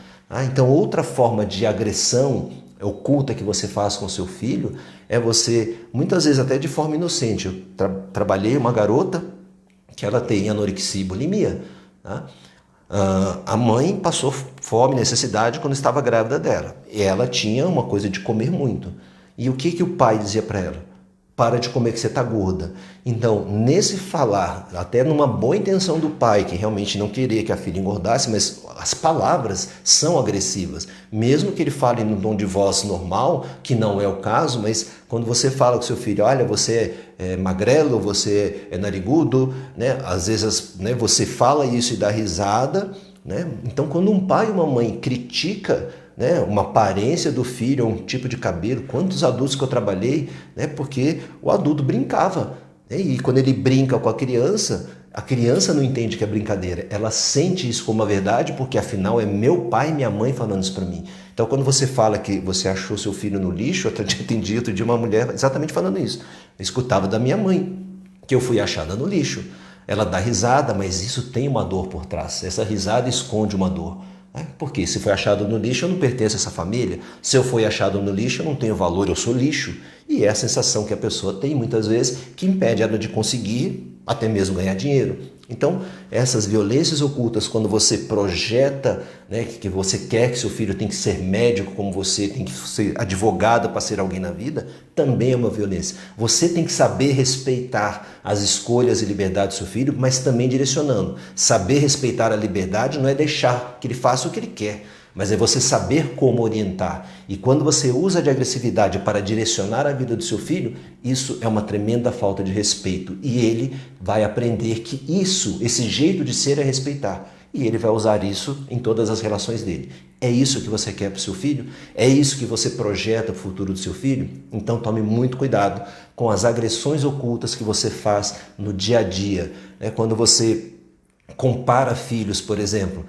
Então, outra forma de agressão oculta que você faz com seu filho é você, muitas vezes até de forma inocente. Eu trabalhei uma garota que ela tem anorexia e bulimia. Tá? A mãe passou fome, necessidade quando estava grávida dela. E ela tinha uma coisa de comer muito. E o que o pai dizia para ela? Para de comer que você está gorda. Então, nesse falar, até numa boa intenção do pai, que realmente não queria que a filha engordasse, mas as palavras são agressivas. Mesmo que ele fale no tom de voz normal, que não é o caso, mas quando você fala com seu filho, olha, você é magrelo, você é narigudo, né? Às vezes, né, você fala isso e dá risada, né? Então, quando um pai e uma mãe critica, né, uma aparência do filho, um tipo de cabelo, quantos adultos que eu trabalhei, né, porque o adulto brincava, né, e quando ele brinca com a criança não entende que é brincadeira, ela sente isso como uma verdade, porque afinal é meu pai e minha mãe falando isso para mim. Então quando você fala que você achou seu filho no lixo, eu atendi outro dia uma mulher exatamente falando isso, eu escutava da minha mãe, que eu fui achada no lixo. Ela dá risada, mas isso tem uma dor por trás, essa risada esconde uma dor. Porque se foi achado no lixo, eu não pertenço a essa família. Se eu fui achado no lixo, eu não tenho valor, eu sou lixo. E é a sensação que a pessoa tem muitas vezes que impede ela de conseguir até mesmo ganhar dinheiro. Então, essas violências ocultas, quando você projeta, né, que você quer que seu filho tem que ser médico como você, tem que ser advogado para ser alguém na vida, também é uma violência. Você tem que saber respeitar as escolhas e liberdades do seu filho, mas também direcionando. Saber respeitar a liberdade não é deixar que ele faça o que ele quer, mas é você saber como orientar. E quando você usa de agressividade para direcionar a vida do seu filho, isso é uma tremenda falta de respeito. E ele vai aprender que esse jeito de ser é respeitar. E ele vai usar isso em todas as relações dele. É isso que você quer para o seu filho? É isso que você projeta para o futuro do seu filho? Então tome muito cuidado com as agressões ocultas que você faz no dia a dia. Quando você compara filhos, por exemplo.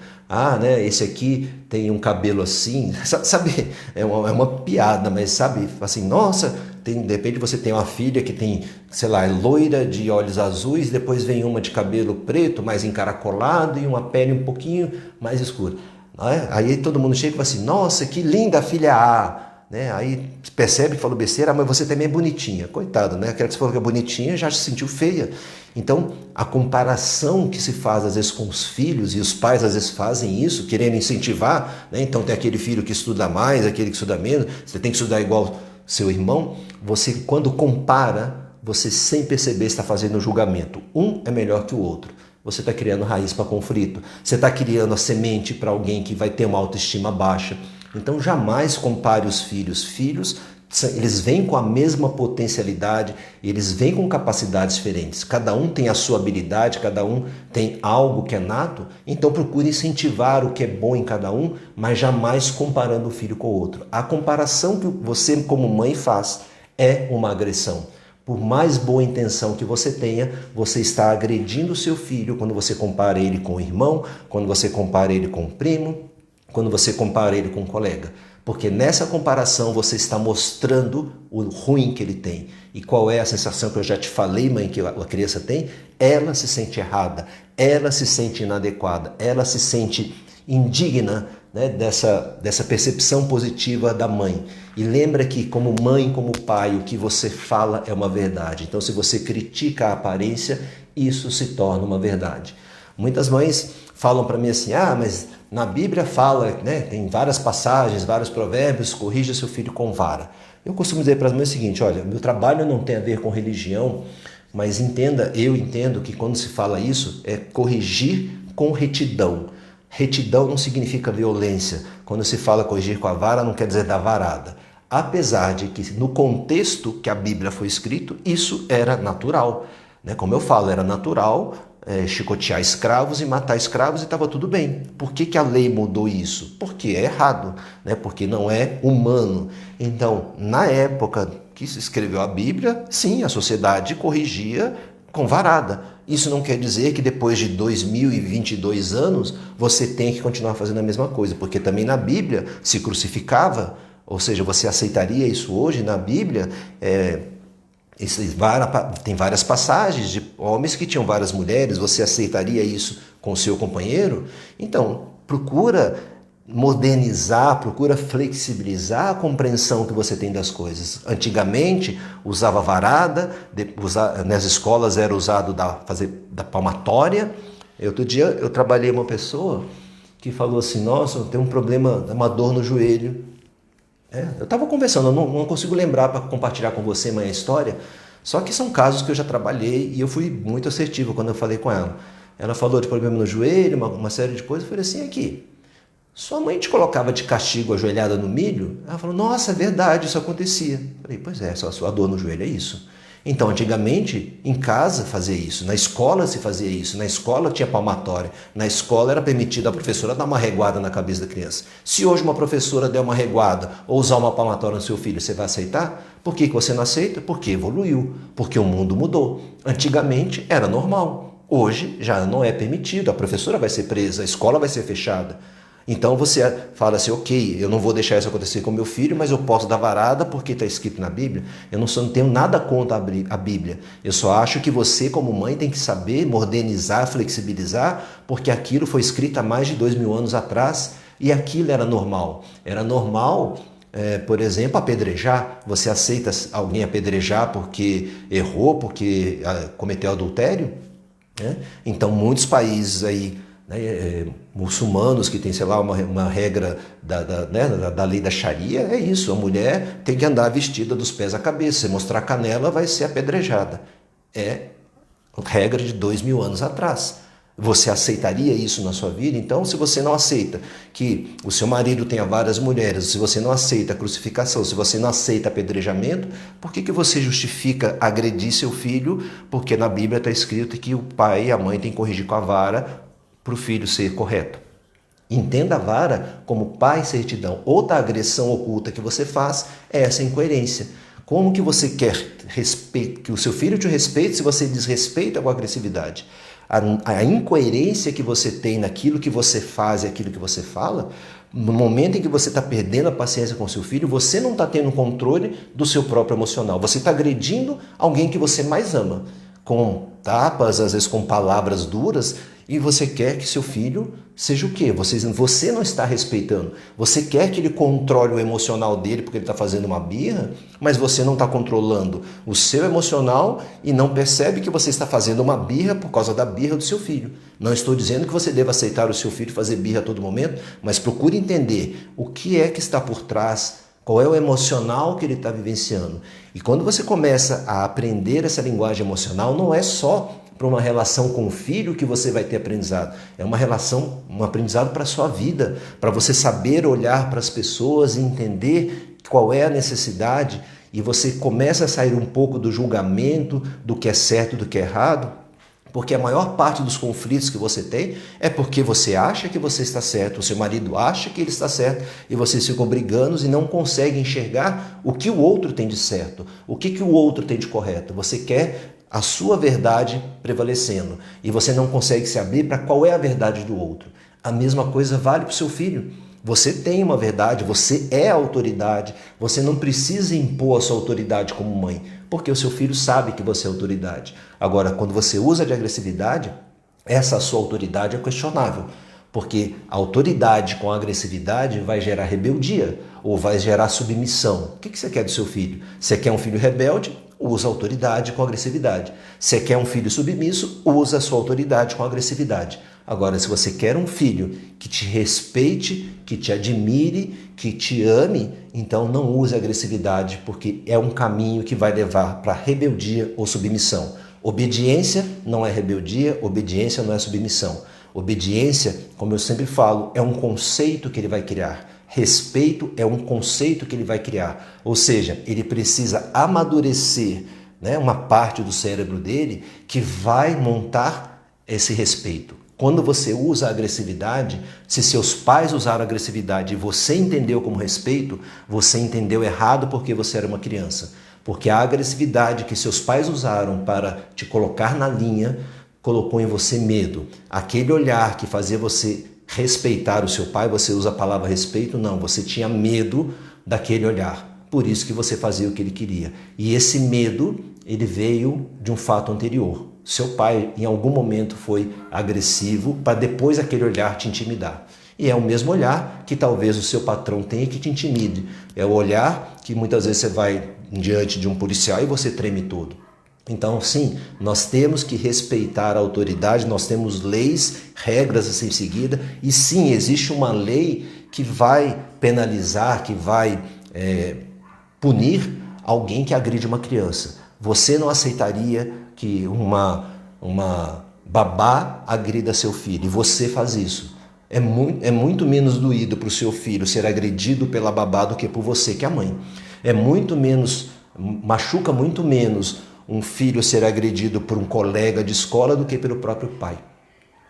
Né, esse aqui tem um cabelo assim, sabe, é uma piada, mas sabe, assim, nossa, de repente você tem uma filha que tem, sei lá, é loira de olhos azuis, depois vem uma de cabelo preto, mais encaracolado e uma pele um pouquinho mais escura. Aí todo mundo chega e fala assim, nossa, que linda a filha A. Aí percebe que falou besteira, mas você também é bonitinha. Coitado, né? Aquela que você falou que é bonitinha já se sentiu feia. Então, a comparação que se faz às vezes com os filhos, e os pais às vezes fazem isso, querendo incentivar, né? Então tem aquele filho que estuda mais, aquele que estuda menos, você tem que estudar igual seu irmão. Você, quando compara, você sem perceber está fazendo um julgamento. Um é melhor que o outro. Você está criando raiz para conflito. Você está criando a semente para alguém que vai ter uma autoestima baixa. Então jamais compare os filhos. Filhos, eles vêm com a mesma potencialidade, eles vêm com capacidades diferentes. Cada um tem a sua habilidade, cada um tem algo que é nato. Então procure incentivar o que é bom em cada um, mas jamais comparando o filho com o outro. A comparação que você como mãe faz é uma agressão. Por mais boa intenção que você tenha, você está agredindo o seu filho quando você compara ele com o irmão, quando você compara ele com o primo, quando você compara ele com um colega. Porque nessa comparação você está mostrando o ruim que ele tem. E qual é a sensação que eu já te falei, mãe, que a criança tem? Ela se sente errada, ela se sente inadequada, ela se sente indigna, né, dessa percepção positiva da mãe. E lembra que como mãe, como pai, o que você fala é uma verdade. Então se você critica a aparência, isso se torna uma verdade. Muitas mães falam para mim assim, mas na Bíblia fala, né, tem várias passagens, vários provérbios, corrija seu filho com vara. Eu costumo dizer para as mães o seguinte, olha, meu trabalho não tem a ver com religião, mas eu entendo que quando se fala isso, é corrigir com retidão. Retidão não significa violência. Quando se fala corrigir com a vara, não quer dizer dar varada. Apesar de que no contexto que a Bíblia foi escrito, isso era natural. Como eu falo, era natural chicotear escravos e matar escravos e estava tudo bem. Por que a lei mudou isso? Porque é errado, porque não é humano. Então, na época que se escreveu a Bíblia, sim, a sociedade corrigia com varada. Isso não quer dizer que depois de 2022 anos você tem que continuar fazendo a mesma coisa, porque também na Bíblia se crucificava, ou seja, você aceitaria isso hoje na Bíblia? Tem várias passagens de homens que tinham várias mulheres, você aceitaria isso com o seu companheiro? Então, procura modernizar, procura flexibilizar a compreensão que você tem das coisas. Antigamente, usava varada, nas escolas era usado fazer da palmatória, Outro dia eu trabalhei uma pessoa que falou assim, nossa, eu tenho um problema, uma dor no joelho. Eu estava conversando, eu não consigo lembrar para compartilhar com você a história, só que são casos que eu já trabalhei e eu fui muito assertivo quando eu falei com ela. Ela falou de problema no joelho, uma série de coisas, eu falei assim, aqui, sua mãe te colocava de castigo ajoelhada no milho? Ela falou, nossa, é verdade, isso acontecia. Eu falei, pois é, só a sua dor no joelho é isso. Então, antigamente, em casa fazia isso, na escola se fazia isso, na escola tinha palmatória, na escola era permitido a professora dar uma reguada na cabeça da criança. Se hoje uma professora der uma reguada ou usar uma palmatória no seu filho, você vai aceitar? Por que você não aceita? Porque evoluiu, porque o mundo mudou. Antigamente era normal, hoje já não é permitido, a professora vai ser presa, a escola vai ser fechada. Então você fala assim, ok, eu não vou deixar isso acontecer com meu filho, mas eu posso dar varada porque está escrito na Bíblia. Eu não tenho nada contra a Bíblia. Eu só acho que você, como mãe, tem que saber modernizar, flexibilizar, porque aquilo foi escrito há mais de 2000 anos atrás e aquilo era normal. Era normal, por exemplo, apedrejar. Você aceita alguém apedrejar porque errou, porque cometeu adultério? Então, muitos países aí, muçulmanos que tem, sei lá, uma regra da lei da Sharia, é isso, a mulher tem que andar vestida dos pés à cabeça, se mostrar canela vai ser apedrejada. É regra de 2000 anos atrás. Você aceitaria isso na sua vida? Então, se você não aceita que o seu marido tenha várias mulheres, se você não aceita a crucificação, se você não aceita apedrejamento, por que você justifica agredir seu filho? Porque na Bíblia está escrito que o pai e a mãe têm que corrigir com a vara para o filho ser correto. Entenda a vara como pai certidão. Outra agressão oculta que você faz é essa incoerência. Como que você quer que o seu filho te respeite se você desrespeita com agressividade? A incoerência que você tem naquilo que você faz e aquilo que você fala, no momento em que você está perdendo a paciência com seu filho, você não está tendo controle do seu próprio emocional. Você está agredindo alguém que você mais ama, com tapas, às vezes com palavras duras, e você quer que seu filho seja o quê? Você não está respeitando. Você quer que ele controle o emocional dele porque ele está fazendo uma birra, mas você não está controlando o seu emocional e não percebe que você está fazendo uma birra por causa da birra do seu filho. Não estou dizendo que você deva aceitar o seu filho fazer birra a todo momento, mas procure entender o que é que está por trás, qual é o emocional que ele está vivenciando. E quando você começa a aprender essa linguagem emocional, não é só para uma relação com o filho que você vai ter aprendizado. É uma relação, um aprendizado para a sua vida, para você saber olhar para as pessoas e entender qual é a necessidade, e você começa a sair um pouco do julgamento do que é certo e do que é errado, porque a maior parte dos conflitos que você tem é porque você acha que você está certo, o seu marido acha que ele está certo, e vocês ficam brigando e não conseguem enxergar o que o outro tem de certo, o que o outro tem de correto. Você quer a sua verdade prevalecendo e você não consegue se abrir para qual é a verdade do outro. A mesma coisa vale para o seu filho. Você tem uma verdade, você é a autoridade, você não precisa impor a sua autoridade como mãe, porque o seu filho sabe que você é autoridade. Agora, quando você usa de agressividade, essa sua autoridade é questionável, porque a autoridade com a agressividade vai gerar rebeldia ou vai gerar submissão. O que você quer do seu filho? Você quer um filho rebelde? Usa autoridade com agressividade. Se quer um filho submisso, usa a sua autoridade com agressividade. Agora, se você quer um filho que te respeite, que te admire, que te ame, então não use agressividade, porque é um caminho que vai levar para rebeldia ou submissão. Obediência não é rebeldia, obediência não é submissão. Obediência, como eu sempre falo, é um conceito que ele vai criar. Respeito é um conceito que ele vai criar, ou seja, ele precisa amadurecer, uma parte do cérebro dele que vai montar esse respeito. Quando você usa a agressividade, se seus pais usaram agressividade e você entendeu como respeito, você entendeu errado porque você era uma criança. Porque a agressividade que seus pais usaram para te colocar na linha colocou em você medo. Aquele olhar que fazia você respeitar o seu pai, você usa a palavra respeito? Não, você tinha medo daquele olhar. Por isso que você fazia o que ele queria. E esse medo, ele veio de um fato anterior. Seu pai, em algum momento, foi agressivo para depois aquele olhar te intimidar. E é o mesmo olhar que talvez o seu patrão tenha que te intimide. É o olhar que muitas vezes você vai diante de um policial e você treme todo. Então, sim, nós temos que respeitar a autoridade, nós temos leis, regras a ser seguidas, e sim, existe uma lei que vai penalizar, que vai punir alguém que agride uma criança. Você não aceitaria que uma babá agrida seu filho, e você faz isso. É muito menos doído para o seu filho ser agredido pela babá do que por você, que é a mãe. Machuca muito menos um filho ser agredido por um colega de escola do que pelo próprio pai.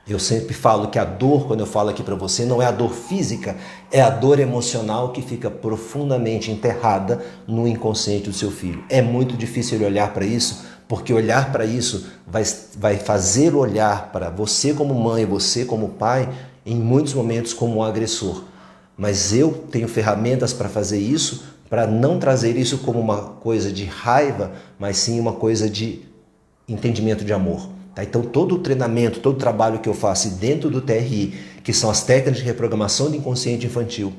Eu sempre falo que a dor, quando eu falo aqui para você, não é a dor física, é a dor emocional que fica profundamente enterrada no inconsciente do seu filho. É muito difícil ele olhar para isso, porque olhar para isso vai fazer olhar para você como mãe, você como pai, em muitos momentos como um agressor. Mas eu tenho ferramentas para fazer isso, para não trazer isso como uma coisa de raiva, mas sim uma coisa de entendimento de amor. Tá? Então todo o treinamento, todo o trabalho que eu faço dentro do TRI, que são as técnicas de reprogramação do inconsciente infantil,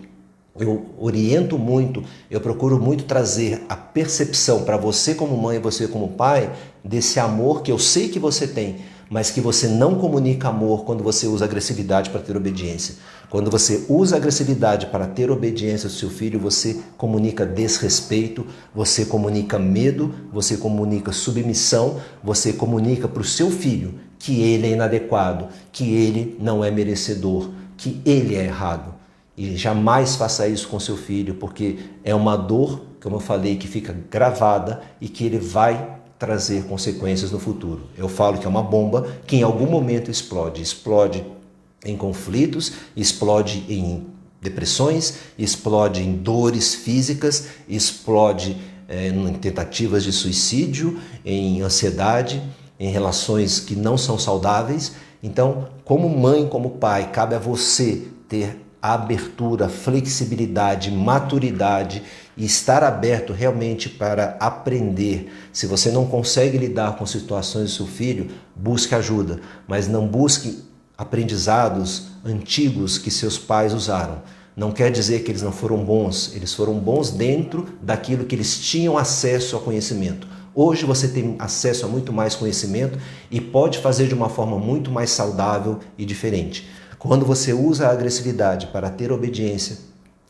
eu oriento muito, eu procuro muito trazer a percepção para você como mãe, você como pai, desse amor que eu sei que você tem, mas que você não comunica amor quando você usa agressividade para ter obediência. Quando você usa agressividade para ter obediência do seu filho, você comunica desrespeito, você comunica medo, você comunica submissão, você comunica para o seu filho que ele é inadequado, que ele não é merecedor, que ele é errado. E jamais faça isso com seu filho, porque é uma dor, como eu falei, que fica gravada e que ele vai trazer consequências no futuro. Eu falo que é uma bomba que em algum momento explode. Explode em conflitos, explode em depressões, explode em dores físicas, explode em tentativas de suicídio, em ansiedade, em relações que não são saudáveis. Então, como mãe, como pai, cabe a você ter abertura, flexibilidade, maturidade e estar aberto realmente para aprender. Se você não consegue lidar com situações do seu filho, busque ajuda, mas não busque aprendizados antigos que seus pais usaram. Não quer dizer que eles não foram bons, eles foram bons dentro daquilo que eles tinham acesso ao conhecimento. Hoje você tem acesso a muito mais conhecimento e pode fazer de uma forma muito mais saudável e diferente. Quando você usa a agressividade para ter obediência,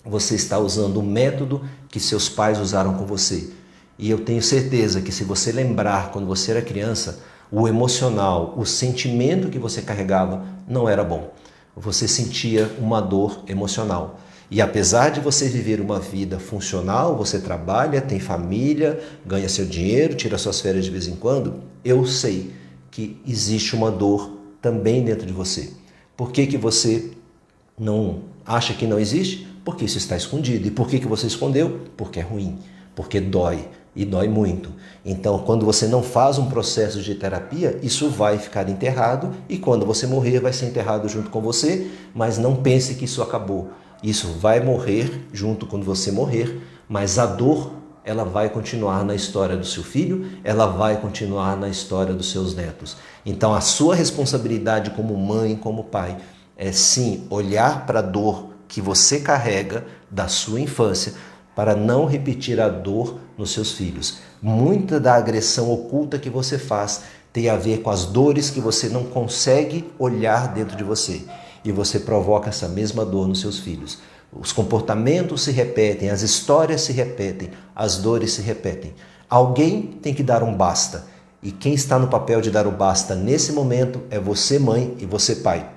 você está usando o método que seus pais usaram com você. E eu tenho certeza que se você lembrar quando você era criança, o emocional, o sentimento que você carregava não era bom. Você sentia uma dor emocional. E apesar de você viver uma vida funcional, você trabalha, tem família, ganha seu dinheiro, tira suas férias de vez em quando, eu sei que existe uma dor também dentro de você. Por que você não acha que não existe? Porque isso está escondido. E por que você escondeu? Porque é ruim, porque dói e dói muito. Então, quando você não faz um processo de terapia, isso vai ficar enterrado e quando você morrer vai ser enterrado junto com você, mas não pense que isso acabou. Isso vai morrer junto quando você morrer, mas a dor ela vai continuar na história do seu filho, ela vai continuar na história dos seus netos. Então a sua responsabilidade como mãe, como pai, é sim olhar para a dor que você carrega da sua infância para não repetir a dor nos seus filhos. Muita da agressão oculta que você faz tem a ver com as dores que você não consegue olhar dentro de você. E você provoca essa mesma dor nos seus filhos. Os comportamentos se repetem, as histórias se repetem, as dores se repetem. Alguém tem que dar um basta. E quem está no papel de dar o basta nesse momento é você, mãe, e você, pai.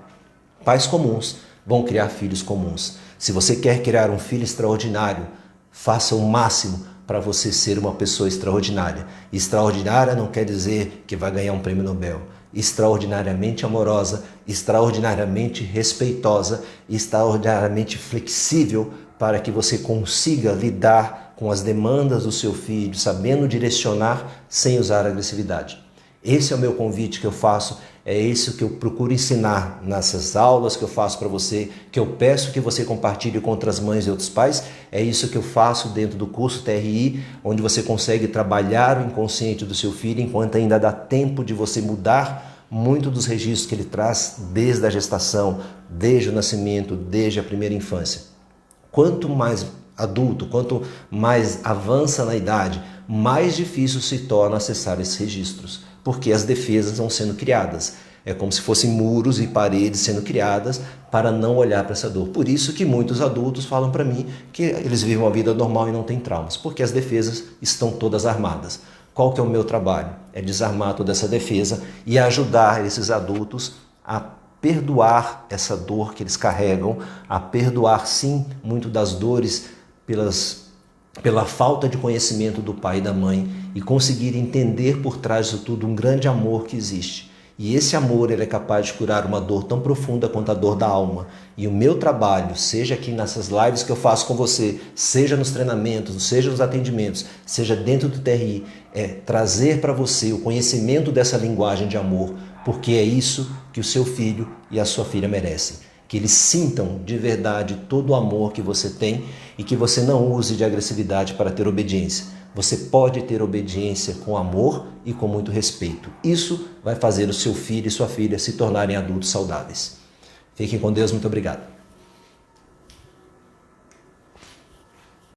Pais comuns vão criar filhos comuns. Se você quer criar um filho extraordinário, faça o máximo para você ser uma pessoa extraordinária. Extraordinária não quer dizer que vai ganhar um prêmio Nobel. Extraordinariamente amorosa, extraordinariamente respeitosa, extraordinariamente flexível para que você consiga lidar com as demandas do seu filho, sabendo direcionar sem usar agressividade. Esse é o meu convite que eu faço, é isso que eu procuro ensinar nessas aulas que eu faço para você, que eu peço que você compartilhe com outras mães e outros pais, é isso que eu faço dentro do curso TRI, onde você consegue trabalhar o inconsciente do seu filho enquanto ainda dá tempo de você mudar muito dos registros que ele traz desde a gestação, desde o nascimento, desde a primeira infância. Quanto mais adulto, quanto mais avança na idade, mais difícil se torna acessar esses registros, porque as defesas vão sendo criadas. É como se fossem muros e paredes sendo criadas para não olhar para essa dor. Por isso que muitos adultos falam para mim que eles vivem uma vida normal e não têm traumas, porque as defesas estão todas armadas. Qual que é o meu trabalho? É desarmar toda essa defesa e ajudar esses adultos a perdoar essa dor que eles carregam, a perdoar sim muito das dores pela falta de conhecimento do pai e da mãe e conseguir entender por trás disso tudo um grande amor que existe. E esse amor ele é capaz de curar uma dor tão profunda quanto a dor da alma. E o meu trabalho, seja aqui nessas lives que eu faço com você, seja nos treinamentos, seja nos atendimentos, seja dentro do TRI, é trazer para você o conhecimento dessa linguagem de amor, porque é isso que o seu filho e a sua filha merecem. Que eles sintam de verdade todo o amor que você tem e que você não use de agressividade para ter obediência. Você pode ter obediência com amor e com muito respeito. Isso vai fazer o seu filho e sua filha se tornarem adultos saudáveis. Fiquem com Deus, muito obrigado.